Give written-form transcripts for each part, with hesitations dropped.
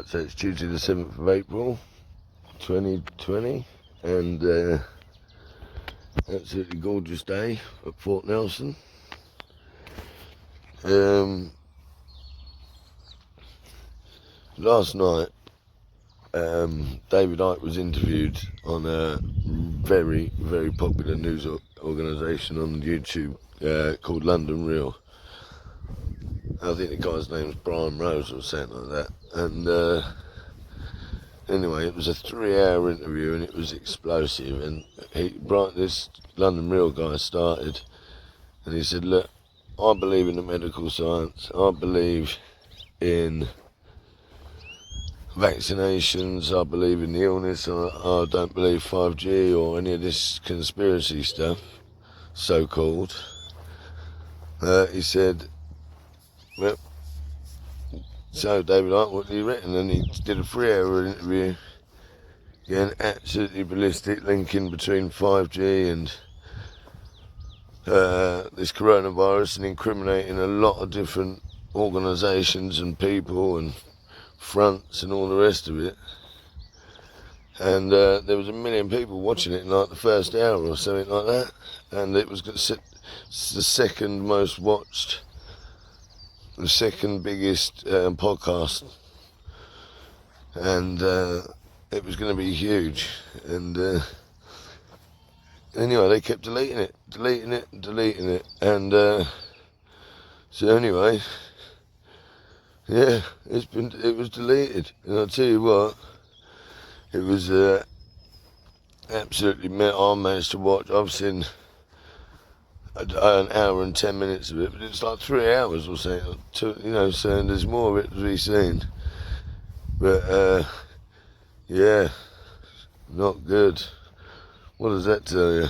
so it's Tuesday the 7th of April 2020, and absolutely gorgeous day at Fort Nelson. Last night, David Icke was interviewed on a very, very popular news organisation on YouTube called London Real. I think the guy's name's Brian Rose or something like that. And anyway, it was a 3-hour interview and it was explosive. And this London Real guy started and he said, look, I believe in the medical science. I believe in vaccinations. I believe in the illness. I don't believe 5G or any of this conspiracy stuff, so-called. He said, well, so David Icke, what do you reckon? And he did a 3-hour interview, again, absolutely ballistic, linking between 5G and this coronavirus, and incriminating a lot of different organisations and people and fronts and all the rest of it. And there was 1 million people watching it in like the first hour or something like that, and it was the second most watched, the second biggest podcast, and it was going to be huge. And anyway, they kept deleting it, and so anyway, yeah, it was deleted, and I'll tell you what, it was absolutely. I managed to watch. I've seen an hour and 10 minutes of it, but it's like 3 hours or something. So there's more of it to be seen. But yeah, not good. What does that tell you?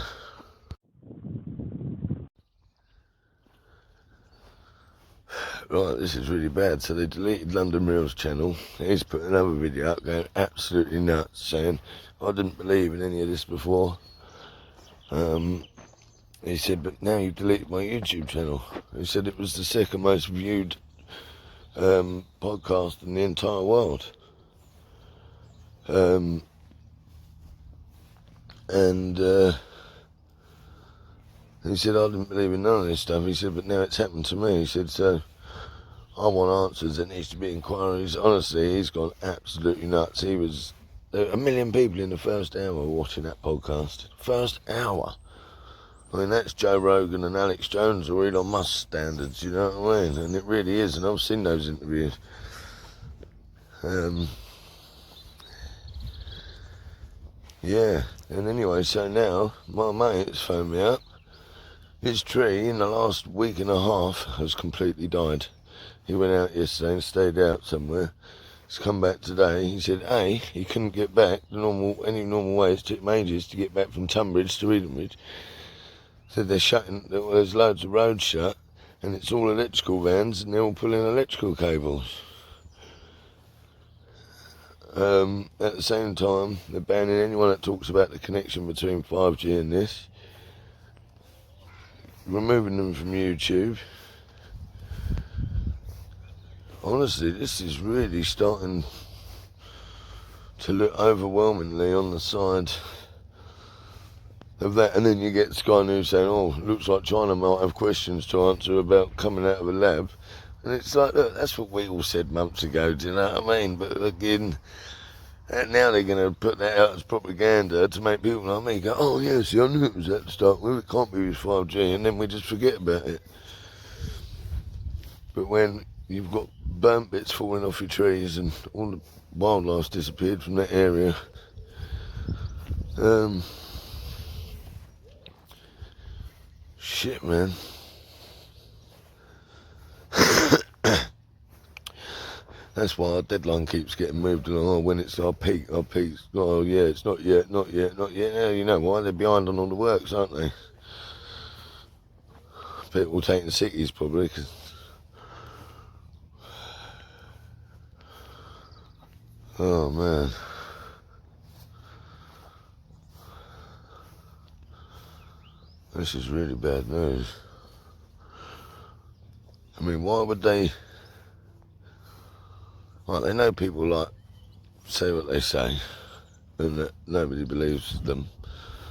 Right, this is really bad. So they deleted London Real's channel. He's put another video up going absolutely nuts, saying, I didn't believe in any of this before. He said, but now you've deleted my YouTube channel. He said it was the second most viewed podcast in the entire world. And he said, I didn't believe in none of this stuff. He said, but now it's happened to me. He said, so I want answers. There needs to be inquiries. Honestly, he's gone absolutely nuts. There were 1 million people in the first hour watching that podcast. First hour. I mean, that's Joe Rogan and Alex Jones or Elon Musk standards, you know what I mean? And it really is, and I've seen those interviews. Yeah, and anyway, so now my mate's phoned me up. His tree in the last week and a half has completely died. He went out yesterday and stayed out somewhere. He's come back today. He said, he couldn't get back any normal way. It took him ages to get back from Tunbridge to Edenbridge. Said there's loads of roads shut, and it's all electrical vans, and they're all pulling electrical cables. At the same time, they're banning anyone that talks about the connection between 5G and this. Removing them from YouTube. Honestly, this is really starting to look overwhelmingly on the side of that, and then you get Sky News saying, looks like China might have questions to answer about coming out of a lab. And it's like, look, that's what we all said months ago, do you know what I mean? But again, now they're going to put that out as propaganda to make people like me go, oh yeah, see, I knew it was at the start with, it can't be with 5G, and then we just forget about it. But when you've got burnt bits falling off your trees and all the wildlife's disappeared from that area, shit, man. That's why our deadline keeps getting moved along. When it's our peak. Oh yeah, it's not yet. Now you know why, they're behind on all the works, aren't they? People taking sickies probably, cause oh man. This is really bad news. I mean, why would they... Like, they know people like say what they say, and that nobody believes them.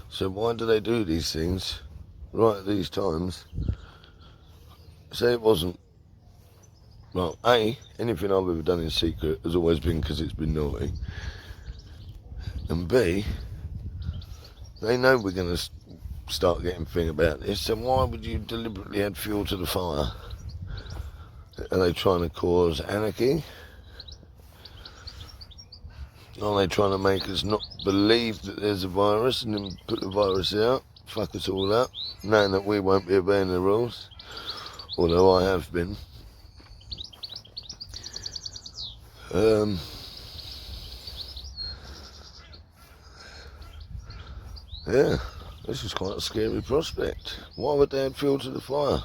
So why do they do these things right at these times? Say it wasn't, well, A, anything I've ever done in secret has always been because it's been naughty. And B, they know we're going to start getting thing about this, so why would you deliberately add fuel to the fire? Are they trying to cause anarchy? Are they trying to make us not believe that there's a virus and then put the virus out, fuck us all up, knowing that we won't be obeying the rules? Although I have been. Yeah, this is quite a scary prospect. Why would they add fuel to the fire?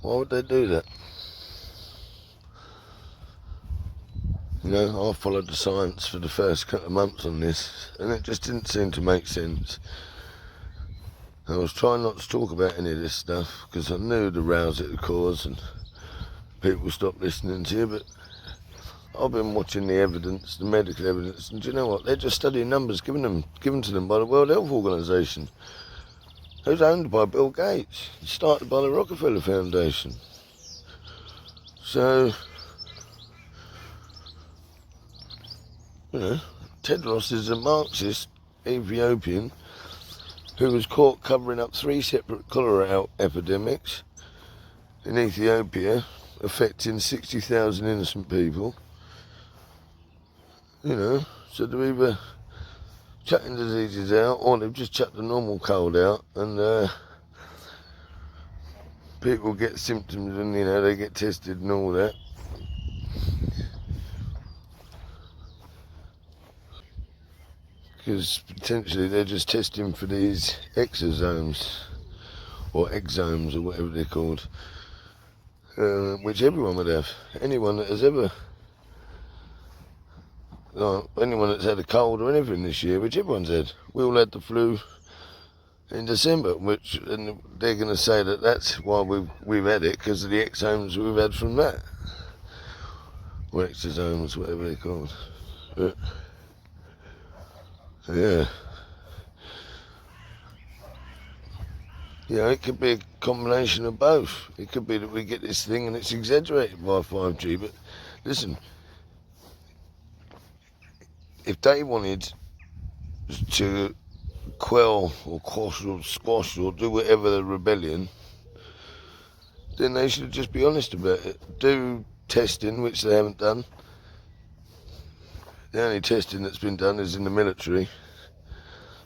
Why would they do that? You know, I followed the science for the first couple of months on this, and it just didn't seem to make sense. I was trying not to talk about any of this stuff, because I knew the rows it would cause, and people stopped listening to you, but I've been watching the evidence, the medical evidence, and do you know what? They're just studying numbers given to them by the World Health Organization, who's owned by Bill Gates, started by the Rockefeller Foundation. So, you know, Tedros is a Marxist Ethiopian who was caught covering up 3 separate cholera epidemics in Ethiopia, affecting 60,000 innocent people. You know, so they're either chucking diseases out, or they've just chucked the normal cold out, and people get symptoms and, you know, they get tested and all that. Because potentially they're just testing for these exosomes, or exomes, or whatever they're called, which everyone would have. Anyone that has ever, anyone that's had a cold or anything this year, which everyone's had. We all had the flu in December, and they're going to say that that's why we've had it, because of the exomes we've had from that, or exosomes, whatever they're called. But, yeah. You know, it could be a combination of both. It could be that we get this thing and it's exaggerated by 5G, but listen, if they wanted to quell or quash or squash or do whatever the rebellion, then they should just be honest about it. Do testing, which they haven't done. The only testing that's been done is in the military,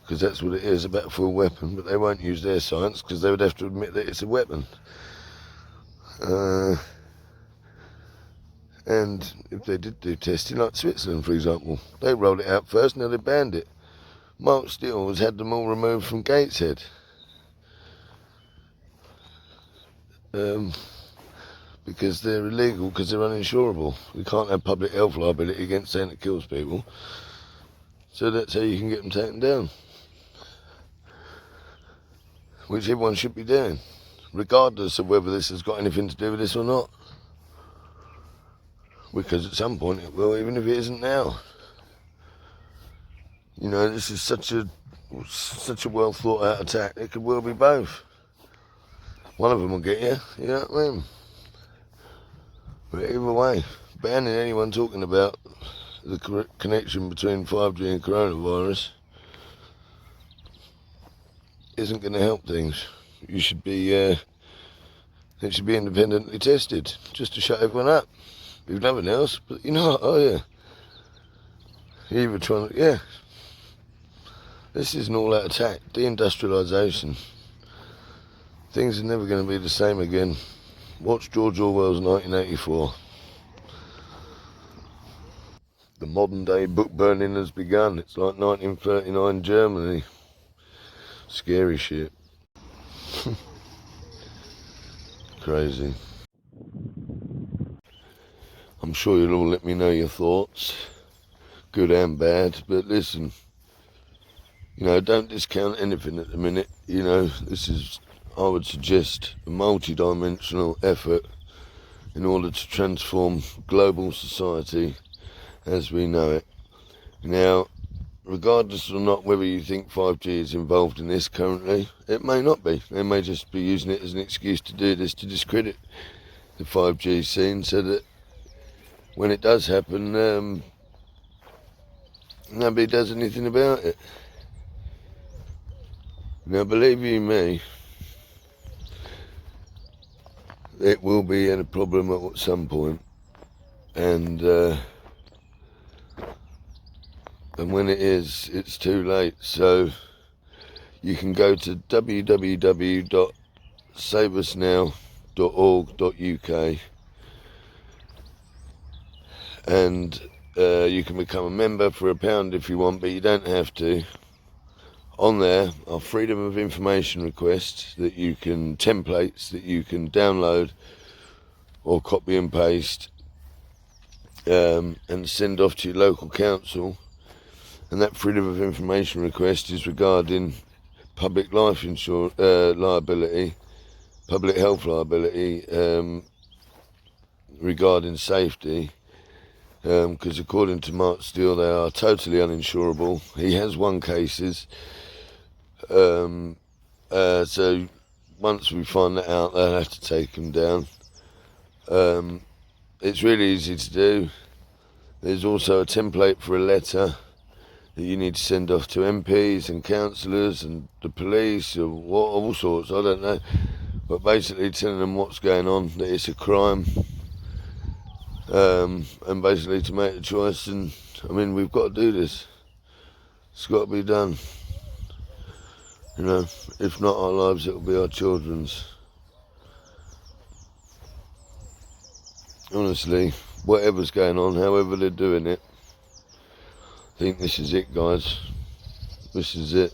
because that's what it is, a battlefield weapon, but they won't use their science because they would have to admit that it's a weapon. And if they did do testing, like Switzerland, for example, they rolled it out first, now they banned it. Mark Steele has had them all removed from Gateshead. Because they're illegal, because they're uninsurable. We can't have public health liability against saying it kills people. So that's how you can get them taken down. Which everyone should be doing, regardless of whether this has got anything to do with this or not. Because at some point it will, even if it isn't now. You know, this is such a well thought out attack. It could well be both. One of them will get you, you know what I mean? But either way, banning anyone talking about the connection between 5G and coronavirus isn't going to help things. You should be, it should be independently tested, just to shut everyone up. If nothing else, but you know, oh yeah. You're either trying to, yeah. This is an all-out attack, deindustrialisation. Things are never going to be the same again. Watch George Orwell's 1984. The modern day book burning has begun. It's like 1939 Germany. Scary shit. Crazy. I'm sure you'll all let me know your thoughts, good and bad, but listen, you know, don't discount anything at the minute. You know, this is, I would suggest, a multi-dimensional effort in order to transform global society as we know it. Now, regardless or not whether you think 5G is involved in this currently, it may not be. They may just be using it as an excuse to do this, to discredit the 5G scene, so that when it does happen, nobody does anything about it. Now, believe you me, it will be a problem at some point, and when it is, it's too late. So you can go to www.saveusnow.org.uk and you can become a member for £1 if you want, but you don't have to. On there are freedom of information requests that you can, templates that you can download or copy and paste and send off to your local council. And that freedom of information request is regarding public life insurance liability, public health liability, regarding safety, because according to Mark Steele they are totally uninsurable. He has won cases, so once we find that out, they'll have to take him down. It's really easy to do. There's also a template for a letter that you need to send off to MPs and councillors and the police or all sorts, I don't know, but basically telling them what's going on, that it's a crime, and basically to make a choice. And I mean, we've got to do this, it's got to be done, you know. If not our lives, it'll be our children's. Honestly, whatever's going on, however they're doing it, I think this is it, guys. This is it.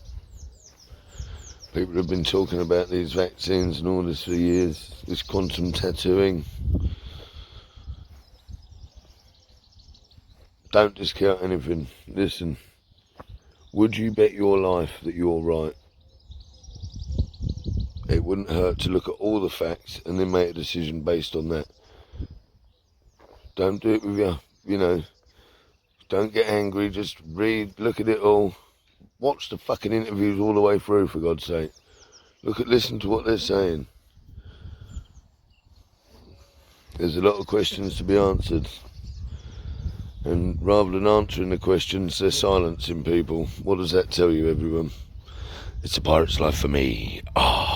People have been talking about these vaccines and all this for years. This quantum tattooing. Don't discount anything. Listen, would you bet your life that you're right? It wouldn't hurt to look at all the facts and then make a decision based on that. Don't do it with you know, don't get angry, just read, look at it all. Watch the fucking interviews all the way through, for God's sake. Listen to what they're saying. There's a lot of questions to be answered. And rather than answering the questions, they're silencing people. What does that tell you, everyone? It's a pirate's life for me. Ah.